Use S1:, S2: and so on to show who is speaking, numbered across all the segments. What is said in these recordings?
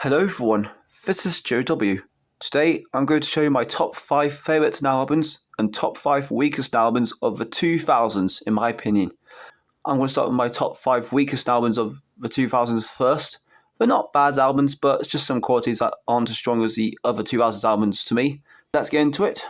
S1: Hello everyone, this is Joe W. Today I'm going to show you my top 5 favourite now albums and top 5 weakest albums of the 2000s in my opinion. I'm going to start with my top 5 weakest albums of the 2000s first. They're not bad albums, but it's just some qualities that aren't as strong as the other 2000s albums to me. Let's get into it.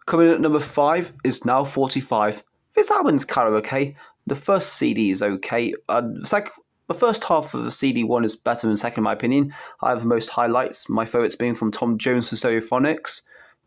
S1: Coming in at number 5 is Now 45. This album's kind of okay. The first CD is okay. The first half of the CD one is better than the second, in my opinion. I have the most highlights, my favourites being from Tom Jones to Stereophonics,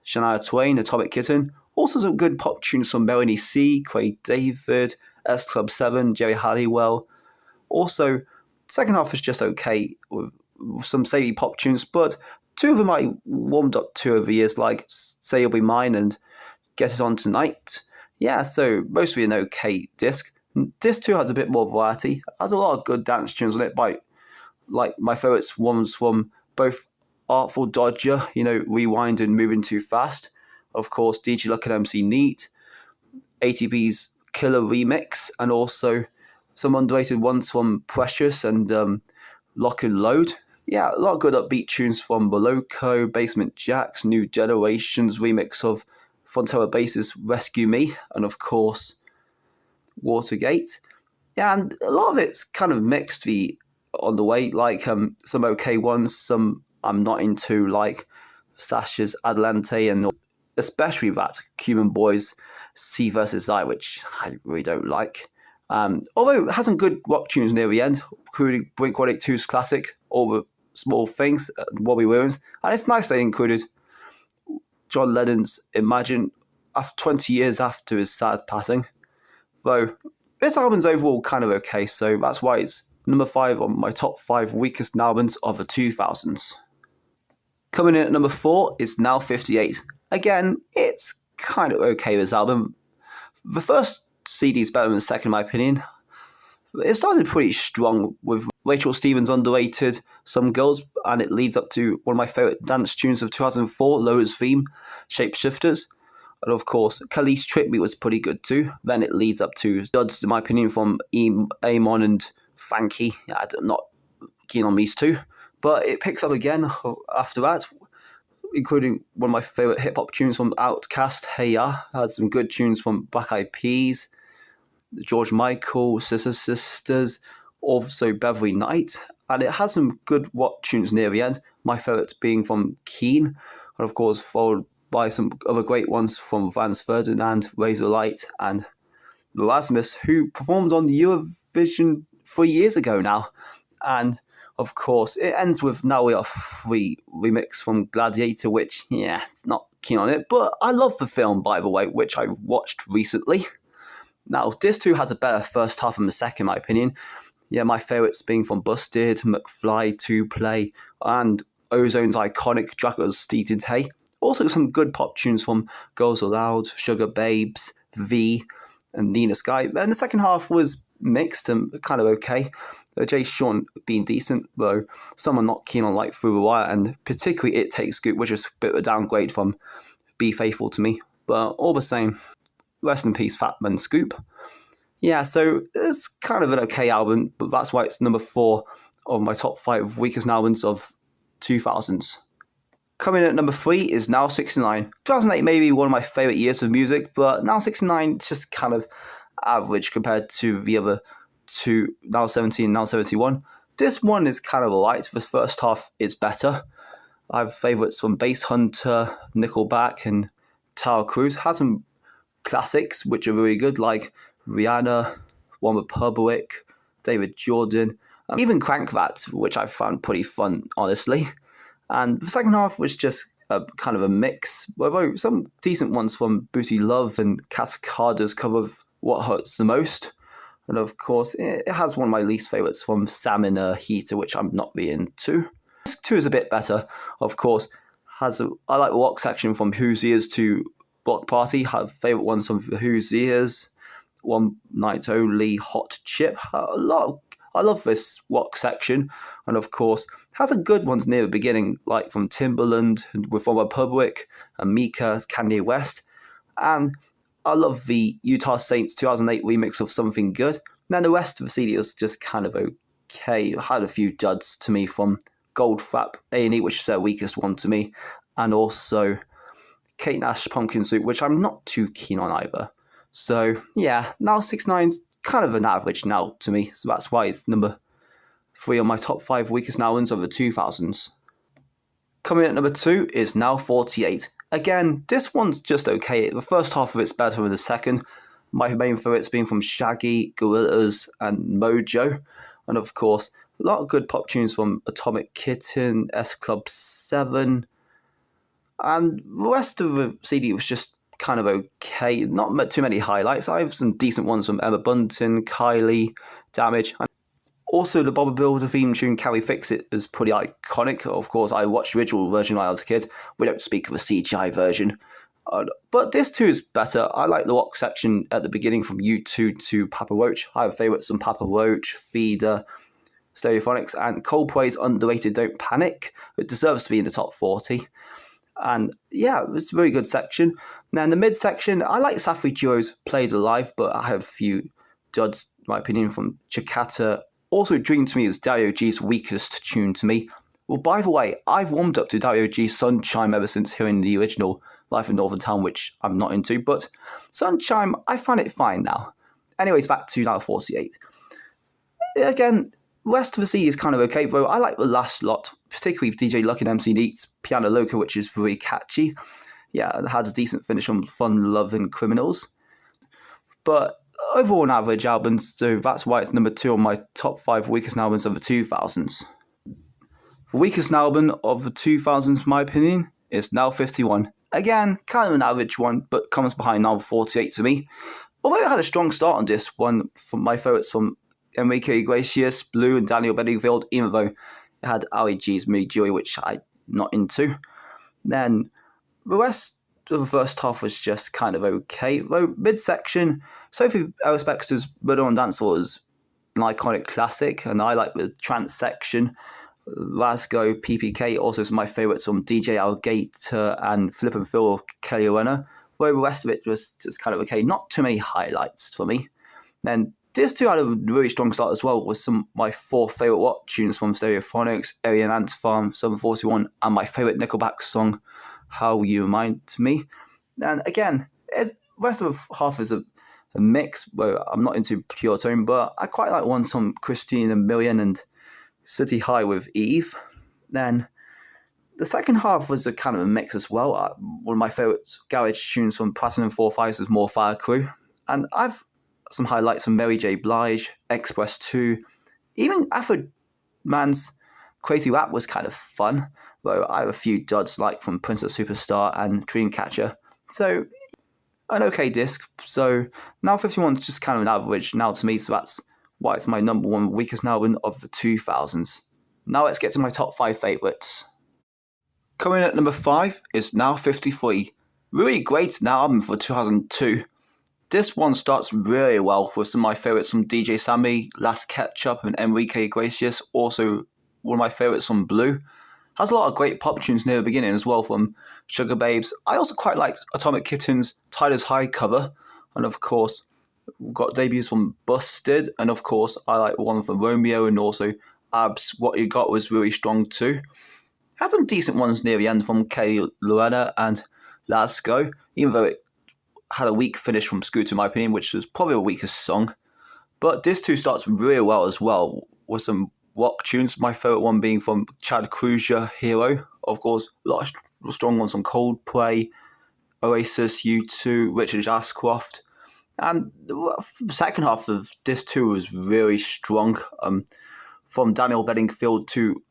S1: Shania Twain, Atomic Kitten. Also some good pop tunes from Melanie C, Craig David, S Club 7, Jerry Halliwell. Also, second half is just okay with some sadie pop tunes, but two of them I warmed up to over the years, like Say You'll Be Mine and Get It On Tonight. Yeah, so mostly an okay disc. Disc 2 has a bit more variety. It has a lot of good dance tunes on it, like my favourites ones from both Artful Dodger, Rewind and Moving Too Fast. Of course, DJ Luck and MC Neat, ATB's Killer Remix, and also some underrated ones from Precious and Lock and Load. Yeah, a lot of good upbeat tunes from Boloko, Basement Jaxx, New Generations remix of Frontera Bass's Rescue Me, and of course Watergate. Yeah, and a lot of it's kind of mixed on the way, like some okay ones, some I'm not into, like Sasha's Adelante, and especially that Cuban Boys C versus I, which I really don't like. Although it has some good rock tunes near the end, including Blink-182's classic All the Small Things, Robbie Williams, and it's nice they included John Lennon's Imagine 20 years after his sad passing. Though this album's overall kind of okay, so that's why it's number 5 on my top 5 weakest albums of the 2000s. Coming in at number 4 is Now 58. Again, it's kind of okay, this album. The first CD is better than the second, in my opinion. It started pretty strong with Rachel Stevens' Underrated, Some Girls, and it leads up to one of my favourite dance tunes of 2004, Loader's Theme, Shapeshifters. And of course, Khalees Trick Me was pretty good too. Then it leads up to studs, in my opinion, from Amon and Frankie. I'm not keen on these two. But it picks up again after that, including one of my favourite hip-hop tunes from Outkast, Hey Ya. Has some good tunes from Black Eyed Peas, George Michael, Sister Sisters, also Beverly Knight. And it has some good rock tunes near the end, my favourites being from Keane, and of course followed by some other great ones from Franz Ferdinand, Razorlight, and Erasmus, who performed on Eurovision 3 years ago now. And of course, it ends with Now We Are Free remix from Gladiator, which, it's not keen on it, but I love the film, by the way, which I watched recently. Now, Disc 2 has a better first half than the second, in my opinion. Yeah, my favourites being from Busted, McFly, 2Play, and Ozone's iconic Dracula's Steated Hay. Also some good pop tunes from Girls Aloud, Sugar Babes, V, and Nina Sky. And the second half was mixed and kind of okay. Jay Sean being decent, though some are not keen on, like Through the Wire, and particularly It Takes Scoop, which is a bit of a downgrade from Be Faithful to Me. But all the same, rest in peace, Fatman Scoop. Yeah, so it's kind of an okay album, but that's why it's number 4 of my top 5 weakest albums of 2000s. Coming in at number 3 is Now 69. 2008 may be one of my favourite years of music, but Now 69 is just kind of average compared to the other two, Now 70 and Now 71. This one is kind of light. The first half is better. I have favourites from Bass Hunter, Nickelback, and Tower Cruise. Has some classics which are really good, like Rihanna, One Republic, David Jordan, even Crank That, which I found pretty fun, honestly. And the second half was just kind of a mix, although some decent ones from Booty Love and Cascada's cover of What Hurts the Most. And of course, it has one of my least favourites from Stamina Heater, which I'm not really into. Disc 2 is a bit better, of course. I like the rock section from Whose Ears to Block Party. Have favourite ones from Whose Ears, One Night Only, Hot Chip. I love this rock section, and of course, has some good ones near the beginning, like from Timbaland, with One Republic, and Mika, Kanye West. And I love the Utah Saints 2008 remix of Something Good. And then the rest of the CD was just kind of okay. Had a few duds to me from Goldfrapp A&E, which is their weakest one to me, and also Kate Nash Pumpkin Soup, which I'm not too keen on either. So yeah, now 6ix9ine's kind of an average now to me, so that's why it's number 3 on my top 5 weakest now albums of the 2000s. Coming in at number 2 is Now 48. Again, this one's just okay. The first half of it's better than the second. My main favourites being from Shaggy, Gorillaz, and Mojo. And of course, a lot of good pop tunes from Atomic Kitten, S Club 7. And the rest of the CD was just kind of okay. Not too many highlights. I have some decent ones from Emma Bunton, Kylie, Damage. Also, the Bob Builder theme tune, Can We Fix It, is pretty iconic. Of course, I watched the original version when I was a kid. We don't speak of a CGI version. But this too is better. I like the rock section at the beginning from U2 to Papa Roach. I have favourites from Papa Roach, Feeder, Stereophonics, and Coldplay's underrated Don't Panic. It deserves to be in the top 40. And yeah, it's a very good section. Now in the mid section, I like Safri Duo's Played Alive, but I have a few duds, in my opinion, from Chicata. Also, Dream to me is Dario G's weakest tune to me. Well, by the way, I've warmed up to Dario G's Sunshine ever since hearing the original Life in Northern Town, which I'm not into, but Sunshine, I find it fine now. Anyways, back to Now 48. Again, the rest of the CD is kind of okay, bro. I like the last lot, particularly DJ Luck and MC Neat's Piano Loco, which is very catchy. Yeah, it has a decent finish on Fun Loving Criminals. But overall, an average album, so that's why it's number 2 on my top 5 weakest albums of the 2000s. The weakest album of the 2000s, in my opinion, is Now 51. Again, kind of an average one, but comes behind Now 48 to me. Although it had a strong start on this one, from my favourites from Enrique Iglesias, Blue, and Daniel Bedingfield, even though it had Ali G's Me Joy, which I'm not into. Then the rest of the first half was just kind of okay. Though midsection, Sophie Ellis Bextor's Murder on Dance Floor is an iconic classic, and I like the trance section. Lasgo, PPK, also some of my favourites from DJ Alligator and Flip and Phil Kelly Owena. Though the rest of it was just kind of okay. Not too many highlights for me. Then this too had a really strong start as well, with some of my 4 favourite rock tunes from Stereophonics, Arian Ant Farm, 741, and my favourite Nickelback song, How You Remind Me. And again, the rest of the half is a mix, where I'm not into pure tone, but I quite like ones from Christina Milian and City High with Eve. Then the second half was a kind of a mix as well. One of my favourite garage tunes from Platinum 4/5 is More Fire Crew. And I've some highlights from Mary J. Blige, Express 2. Even Afro Man's Crazy Rap was kind of fun, though I have a few duds like from Princess Superstar and Dreamcatcher. So, an okay disc. So, Now 51 is just kind of an average now to me, so that's why it's my number 1 weakest album of the 2000s. Now let's get to my top 5 favourites. Coming in at number 5 is Now 53. Really great Now album for 2002. This one starts really well with some of my favourites from DJ Sammy, Last Ketchup, and Enrique Iglesias. Also, one of my favourites from Blue. Has a lot of great pop tunes near the beginning as well from Sugar Babes. I also quite liked Atomic Kitten's Tyler's High cover. And of course, we've got debuts from Busted. And of course, I like one from Romeo, and also Abs, What You Got was really strong too. Had some decent ones near the end from Kelly Owena and Lasgo, even though it had a weak finish from Scooter, in my opinion, which was probably the weakest song. But this too starts really well as well, with some rock tunes. My favourite one being from Chad Kreuzer, Hero. Of course, a lot of strong ones from Coldplay, Oasis, U2, Richard Ashcroft. And the second half of this too was really strong. From Daniel Bedingfield to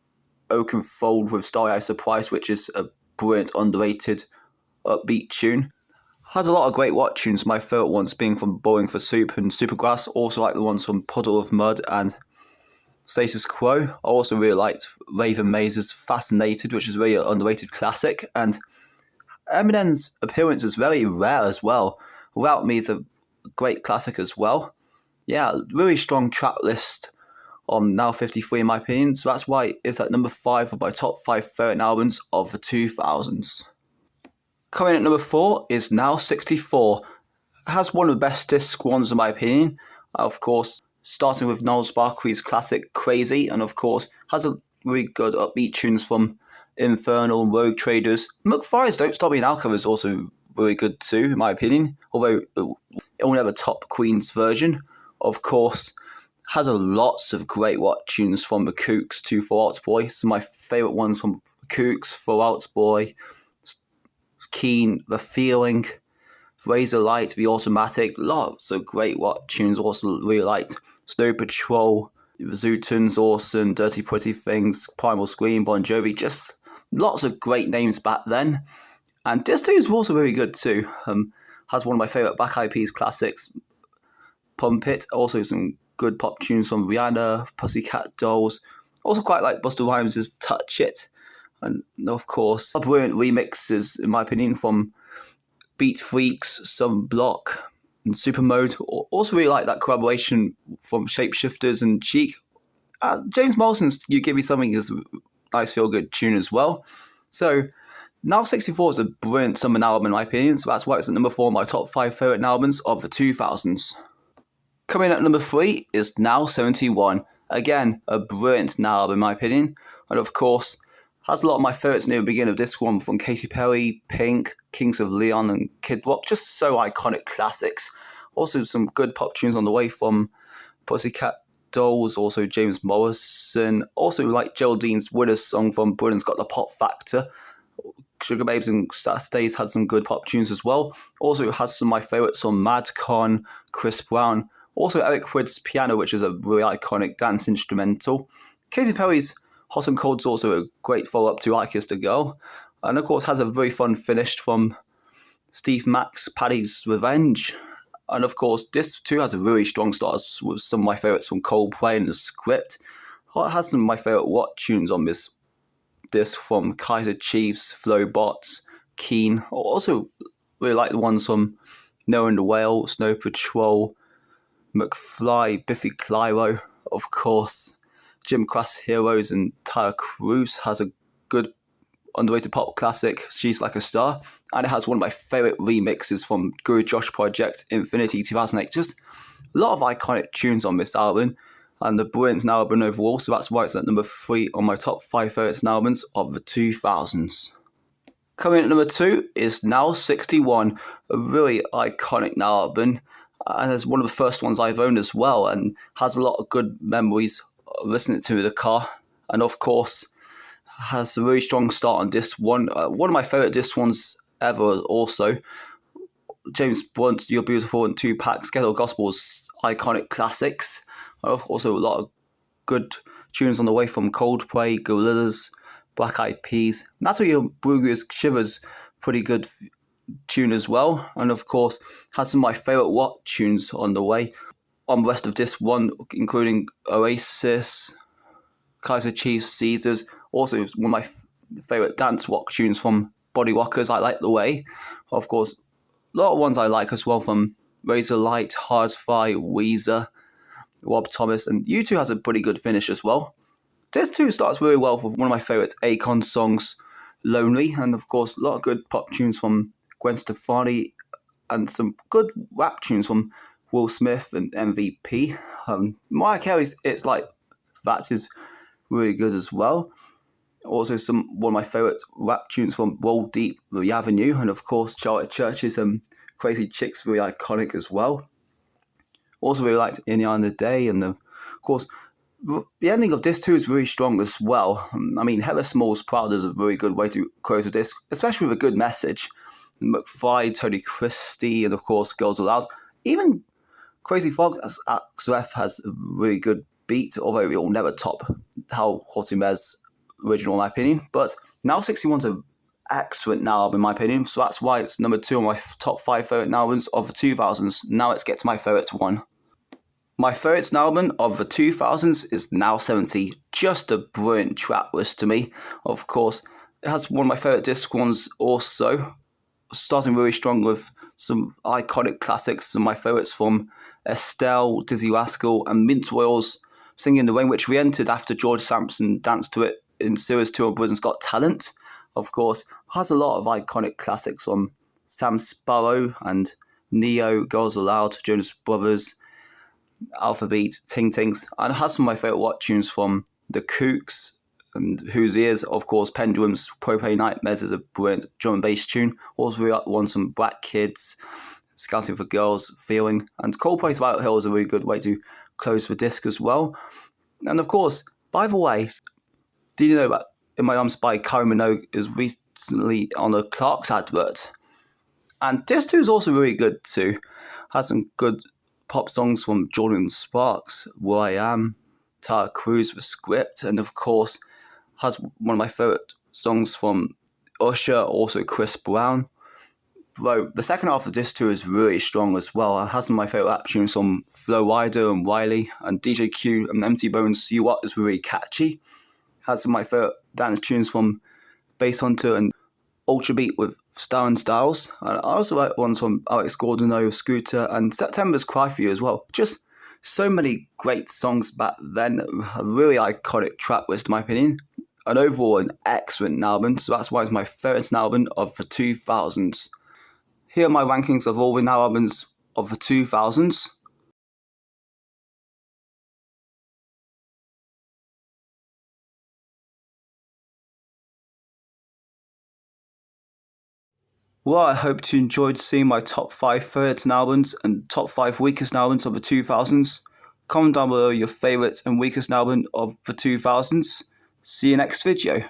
S1: Oakenfold with Starry Eye Surprise, which is a brilliant, underrated, upbeat tune. Has a lot of great rock tunes, my favourite ones being from Bowling for Soup and Supergrass. Also like the ones from Puddle of Mud and Status Quo. I also really liked Raven Maze's Fascinated, which is a really underrated classic. And Eminem's appearance is very rare as well. Without Me is a great classic as well. Yeah, really strong track list on Now 53 in my opinion. So that's why it's at number 5 of my top 5 favourite albums of the 2000s. Coming at number 4 is Now 64. It has one of the best disc ones in my opinion. Of course, starting with Gnarls Barkley's classic Crazy, and of course has a really good upbeat tunes from Infernal, Rogue Traders. McFly's Don't Stop Me Now cover is also really good too, in my opinion, although it only have a top Queen's version. Of course, has a lots of great tunes from the Kooks to Fall Out Boy. Some of my favourite ones from the Kooks, Fall Out Boy, Keen, The Feeling, Razor Light, The Automatic, lots of great tunes. Also really liked Snow Patrol, Zootons, Orson, Dirty Pretty Things, Primal Scream, Bon Jovi, just lots of great names back then. And Dis 2 is also very good too. Has one of my favourite Black Eyed Peas classics, Pump It. Also some good pop tunes from Rihanna, Pussycat Dolls. Also quite like Busta Rhymes' Touch It. And of course, brilliant remixes, in my opinion, from Beat Freaks, Some Block, and Supermode. Also really like that collaboration from Shapeshifters and Cheek. James Morrison's You Give Me Something is a nice feel-good tune as well. So Now 64 is a brilliant summer album, in my opinion, so that's why it's at number 4 on my top 5 favourite albums of the 2000s. Coming at number 3 is Now 71. Again, a brilliant album, in my opinion. And of course, has a lot of my favourites near the beginning of this one, from Katy Perry, Pink, Kings of Leon, and Kid Rock. Just so iconic classics. Also some good pop tunes on the way from Pussycat Dolls, also James Morrison. Also like Geraldine's Winner's song from Britain's Got the Pop Factor. Sugar Babes and Saturdays had some good pop tunes as well. Also has some of my favourites from Madcon, Chris Brown. Also Eric Prydz Piano, which is a really iconic dance instrumental. Katy Perry's Hot and Cold is also a great follow-up to I Kissed a Girl. And of course has a very fun finish from Steve Mack's Paddy's Revenge. And of course this too has a really strong start with some of my favourites from Coldplay and The Script. It has some of my favourite tunes on this from Kaiser Chiefs, Flowbots, Keen. I also really like the ones from Noah and the Whale, Snow Patrol, McFly, Biffy Clyro, of course. Jim Cross Heroes and Tyler Cruz has a good underrated pop classic, She's Like a Star. And it has one of my favourite remixes from Guru Josh Project, Infinity 2008. Just a lot of iconic tunes on this album. And the brilliant album overall, so that's why it's at number 3 on my top 5 favourite albums of the 2000s. Coming in at number 2 is Now 61, a really iconic album, and it's one of the first ones I've owned as well, and has a lot of good memories of listening to in the car, and of course has a really strong start on this one. One of my favourite disc ones ever also. James Blunt's You're Beautiful and Tupac's Ghetto Gospel's iconic classics. Also a lot of good tunes on the way from Coldplay, Gorillaz, Black Eyed Peas. That's what your Bluegrass Shivers, pretty good tune as well. And of course, has some of my favourite tunes on the way. On the rest of this one, including Oasis, Kaiser Chiefs, Caesars. Also, one of my favourite dance tunes from Body Rockers, I Like the Way. Of course, a lot of ones I like as well from Razor Light, Hardfire, Weezer, Rob Thomas, and U2 has a pretty good finish as well. This too starts really well with one of my favourite Akon songs, Lonely, and of course a lot of good pop tunes from Gwen Stefani and some good rap tunes from Will Smith and MVP. Mariah Carey's It's Like That is really good as well. Also one of my favourite rap tunes from Roll Deep, The Avenue, and of course Charlotte Church's Crazy Chicks, really iconic as well. Also really liked Indiana Day, and of course the ending of this too is really strong as well. I mean, Heather Small's Proud is a really good way to close a disc, especially with a good message. McFly, Tony Christie, and of course Girls Aloud. Even Crazy Frog as XF has a really good beat, although it will never top Hal Hortimer's original in my opinion. But Now 61's an excellent album in my opinion, so that's why it's number 2 on my top 5 favourite albums of the 2000s. Now let's get to my favourite one. My favourite album of the 2000s is Now 70. Just a brilliant track list to me. Of course, it has one of my favourite disc ones also. Starting really strong with some iconic classics, some of my favourites from Estelle, Dizzy Rascal, and Mint Royals Singing the Rain, which we entered after George Sampson danced to it in Series 2 of Britain's Got Talent. Of course, has a lot of iconic classics from Sam Sparrow and Neo, Girls Aloud, Jonas Brothers, Alphabeat, Ting Tings, and it has some of my favourite rock tunes from The Kooks and Whose Ears, of course, Pendulum's Propane Nightmares is a brilliant drum and bass tune. Also, we got one some Black Kids, Scouting for Girls, Feeling, and Coldplay's Violet Hill is a really good way to close the disc as well. And of course, by the way, did you know that In My Arms by Kylie Minogue is recently on a Clarks advert? And this too is also really good too. Has some good pop songs from Jordan Sparks, Will I Am, Tyler Cruz, The Script, and of course has one of my favourite songs from Usher, also Chris Brown. Though the second half of this tour is really strong as well. It has some of my favourite rap tunes from Flo Rida and Wiley, and DJ Q and Empty Bones' You What is really catchy. Has some of my favourite dance tunes from Bass Hunter and Ultra Beat with Star and Styles. And I also like ones from Alex Gordon, Scooter, and September's Cry For You as well. Just so many great songs back then. A really iconic track list, in my opinion. And overall, an excellent album. So that's why it's my favourite album of the 2000s. Here are my rankings of all the albums of the 2000s. Well, I hope you enjoyed seeing my top 5 favourites and albums and top 5 weakest albums of the 2000s. Comment down below your favourites and weakest album of the 2000s. See you next video.